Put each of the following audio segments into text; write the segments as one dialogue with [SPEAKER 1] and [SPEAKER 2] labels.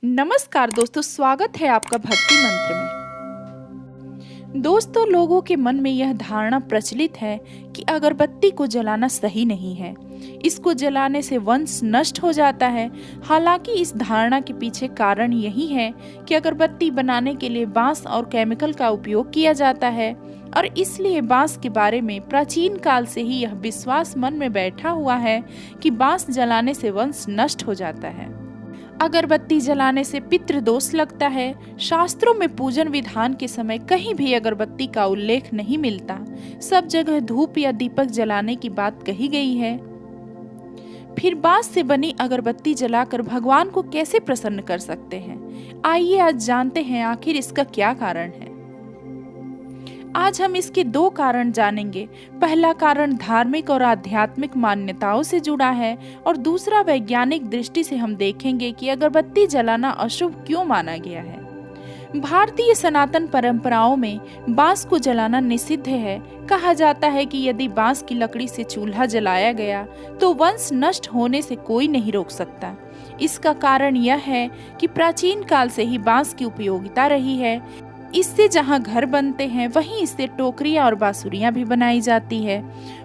[SPEAKER 1] नमस्कार दोस्तों, स्वागत है आपका भक्ति मंत्र में। दोस्तों, लोगों के मन में यह धारणा प्रचलित है कि अगरबत्ती को जलाना सही नहीं है। इसको जलाने से वंश नष्ट हो जाता है। हालांकि इस धारणा के पीछे कारण यही है कि अगरबत्ती बनाने के लिए बांस और केमिकल का उपयोग किया जाता है और इसलिए बांस के बारे में प्राचीन काल से ही यह विश्वास मन में बैठा हुआ है कि बांस जलाने से वंश नष्ट हो जाता है। अगरबत्ती जलाने से पितृ दोष लगता है। शास्त्रों में पूजन विधान के समय कहीं भी अगरबत्ती का उल्लेख नहीं मिलता। सब जगह धूप या दीपक जलाने की बात कही गई है। फिर बांस से बनी अगरबत्ती जलाकर भगवान को कैसे प्रसन्न कर सकते हैं? आइए आज जानते हैं आखिर इसका क्या कारण है। आज हम इसके दो कारण जानेंगे। पहला कारण धार्मिक और आध्यात्मिक मान्यताओं से जुड़ा है और दूसरा वैज्ञानिक दृष्टि से हम देखेंगे कि अगरबत्ती जलाना अशुभ क्यों माना गया है। भारतीय सनातन परंपराओं में बांस को जलाना निषिद्ध है। कहा जाता है कि यदि बांस की लकड़ी से चूल्हा जलाया गया तो वंश नष्ट होने से कोई नहीं रोक सकता। इसका कारण यह है कि प्राचीन काल से ही बांस की उपयोगिता रही है। इससे जहाँ घर बनते हैं वहीं इससे टोकरियां और बांसुरियां भी बनाई जाती है।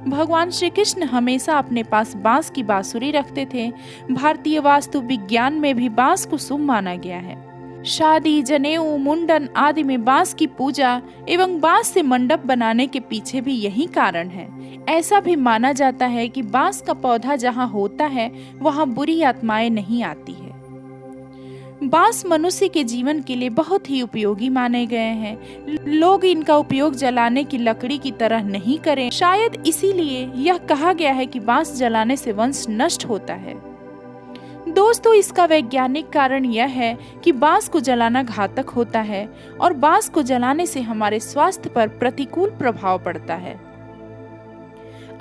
[SPEAKER 1] भगवान श्री कृष्ण हमेशा अपने पास बांस की बांसुरी रखते थे। भारतीय वास्तु विज्ञान में भी बांस को शुभ माना गया है। शादी, जनेऊ, मुंडन आदि में बांस की पूजा एवं बांस से मंडप बनाने के पीछे भी यही कारण है। ऐसा भी माना जाता है कि बांस का पौधा जहाँ होता है वहाँ बुरी आत्माएं नहीं आती है। बांस मनुष्य के जीवन के लिए बहुत ही उपयोगी माने गए हैं। लोग इनका उपयोग जलाने की लकड़ी की तरह नहीं करें। शायद इसीलिए यह कहा गया है कि बांस जलाने से वंश नष्ट होता है। दोस्तों, इसका वैज्ञानिक कारण यह है कि बांस को जलाना घातक होता है और बांस को जलाने से हमारे स्वास्थ्य पर प्रतिकूल प्रभाव पड़ता है।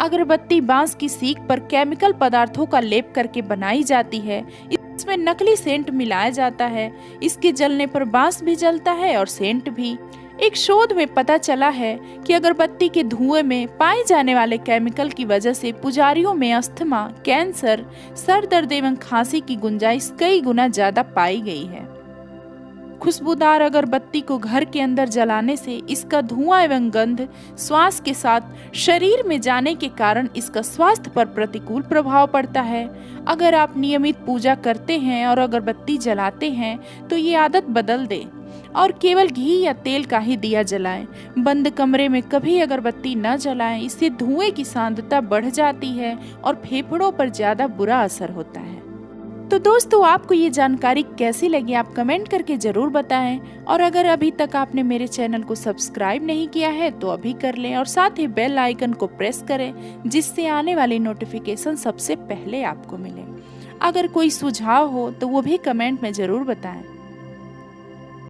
[SPEAKER 1] अगरबत्ती बांस की सीख पर केमिकल पदार्थों का लेप करके बनाई जाती है। इसमें नकली सेंट मिलाया जाता है। इसके जलने पर बांस भी जलता है और सेंट भी। एक शोध में पता चला है कि अगरबत्ती के धुएं में पाए जाने वाले केमिकल की वजह से पुजारियों में अस्थमा, कैंसर, सर दर्द एवं खांसी की गुंजाइश कई गुना ज्यादा पाई गई है। खुशबूदार अगरबत्ती को घर के अंदर जलाने से इसका धुआं एवं गंध श्वास के साथ शरीर में जाने के कारण इसका स्वास्थ्य पर प्रतिकूल प्रभाव पड़ता है। अगर आप नियमित पूजा करते हैं और अगरबत्ती जलाते हैं तो ये आदत बदल दें और केवल घी या तेल का ही दिया जलाएं। बंद कमरे में कभी अगरबत्ती न जलाएं। इससे धुएं की सांद्रता बढ़ जाती है और फेफड़ों पर ज्यादा बुरा असर होता है। तो दोस्तों, आपको ये जानकारी कैसी लगी आप कमेंट करके जरूर बताएं और अगर अभी तक आपने मेरे चैनल को सब्सक्राइब नहीं किया है तो अभी कर लें और साथ ही बेल आइकन को प्रेस करें जिससे आने वाली नोटिफिकेशन सबसे पहले आपको मिले। अगर कोई सुझाव हो तो वो भी कमेंट में जरूर बताएं।